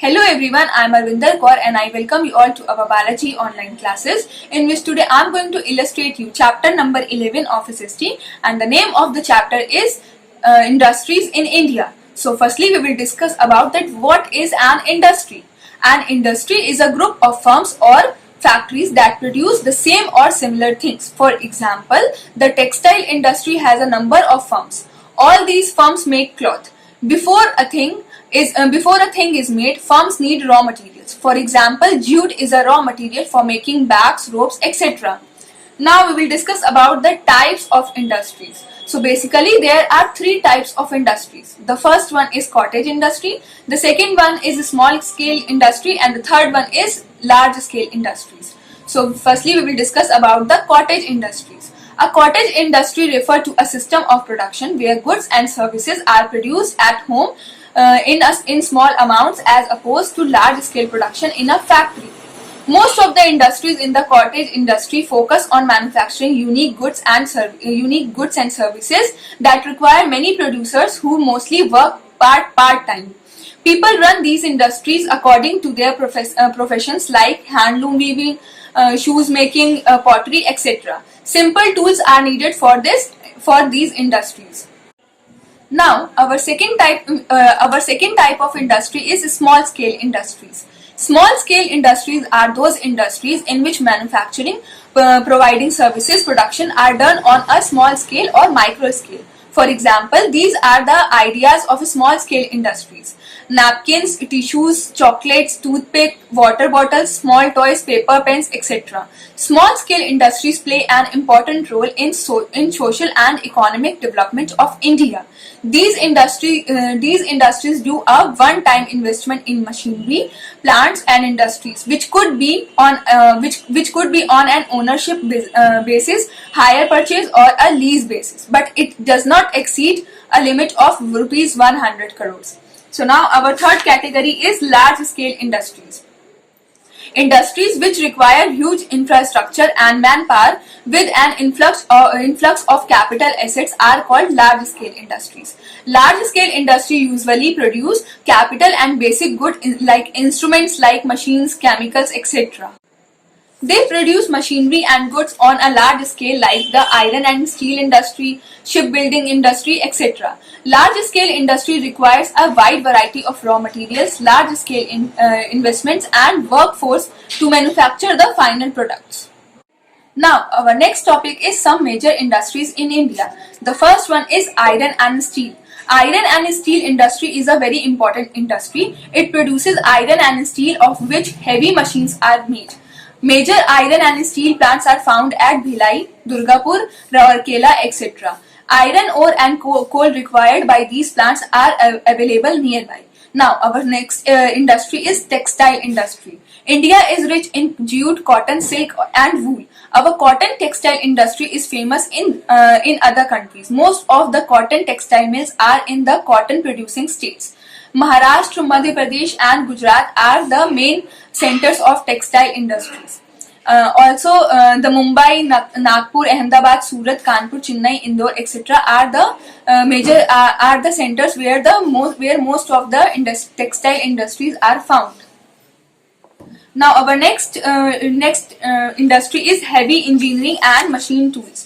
Hello everyone, I am Arvinder Kaur and I welcome you all to our biology online classes, in which today I am going to illustrate you chapter number 11 of SST, and the name of the chapter is Industries in India. So firstly we will discuss about that what is an industry. An industry is a group of firms or factories that produce the same or similar things. For example, the textile industry has a number of firms. All these firms make cloth. Before a thing is made, firms need raw materials. For example, jute is a raw material for making bags, ropes, etc. Now we will discuss about the types of industries. So basically there are three types of industries. The first one is cottage industry, the second one is small scale industry, and the third one is large scale industries. So firstly we will discuss about the cottage industries. A cottage industry refers to a system of production where goods and services are produced at home in small amounts as opposed to large scale production in a factory. Most of the industries in the cottage industry focus on manufacturing unique goods and services that require many producers who mostly work part-time. People run these industries according to their professions like handloom weaving, shoes making, pottery, etc. Simple tools are needed for these industries. Now, our second type of industry is small scale industries. Small scale industries are those industries in which manufacturing, providing services, production are done on a small scale or micro scale. For example, these are the ideas of small scale industries: napkins, tissues, chocolates, toothpick, water bottles, small toys, paper, pens, etc. Small scale industries play an important role in social and economic development of India. These industries do a one-time investment in machinery, plants, and industries, which could be on an ownership basis, hire purchase, or a lease basis, but it does not exceed a limit of rupees 100 crores. So now our third category is large scale industries. Industries which require huge infrastructure and manpower with an influx of capital assets are called large scale industries. Large scale industry usually produce capital and basic goods like instruments like machines, chemicals, etc. They produce machinery and goods on a large scale like the iron and steel industry, shipbuilding industry, etc. Large scale industry requires a wide variety of raw materials, large scale investments, and workforce to manufacture the final products. Now our next topic is some major industries in India. The first one is iron and steel. Iron and steel industry is a very important industry. It produces iron and steel of which heavy machines are made. Major iron and steel plants are found at Bhilai, Durgapur, Rourkela, etc. Iron ore and coal required by these plants are available nearby. Now our next industry is textile industry. India is rich in jute, cotton, silk, and wool. Our cotton textile industry is famous in other countries. Most of the cotton textile mills are in the cotton producing states. Maharashtra, Madhya Pradesh, and Gujarat are the main centers of textile industries. The Mumbai, Nagpur, Ahmedabad, Surat, Kanpur, Chennai, Indore, etc. are the centers where most of the textile industries are found. Now our next industry is heavy engineering and machine tools.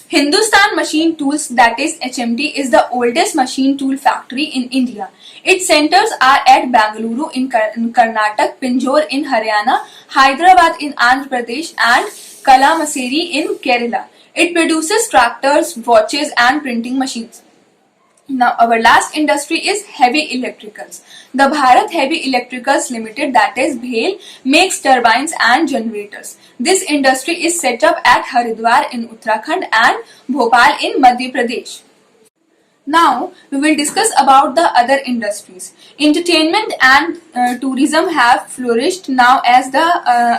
Hindustan Machine Tools, that is HMT, is the oldest machine tool factory in India. Its centers are at Bangalore in Karnataka, Pinjore in Haryana, Hyderabad in Andhra Pradesh, and Kalamassery in Kerala. It produces tractors, watches, and printing machines. Now our last industry is heavy electricals. The Bharat Heavy Electricals Limited, that is BHEL, makes turbines and generators. This industry is set up at Haridwar in Uttarakhand and Bhopal in Madhya Pradesh. Now we will discuss about the other industries. Entertainment and tourism have flourished now as the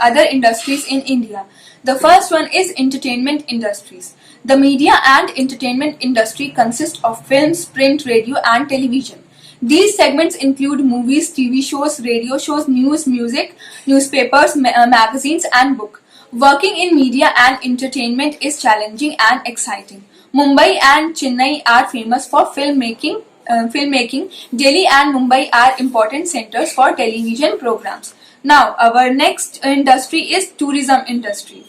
other industries in India. The first one is entertainment industries. The media and entertainment industry consists of films, print, radio, and television. These segments include movies, TV shows, radio shows, news, music, newspapers, magazines, and books. Working in media and entertainment is challenging and exciting. Mumbai and Chennai are famous for film making filmmaking, Delhi and Mumbai are important centers for television programs. Now, our next industry is tourism industry.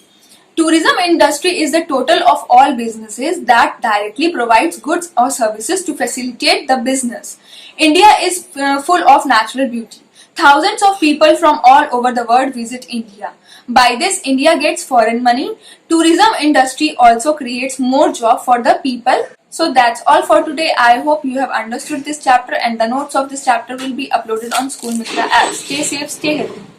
Tourism industry is the total of all businesses that directly provides goods or services to facilitate the business. India is full of natural beauty. Thousands of people from all over the world visit India. By this, India gets foreign money. Tourism industry also creates more job for the people. So that's all for today. I hope you have understood this chapter, and the notes of this chapter will be uploaded on School Mitra app. Stay safe, stay healthy.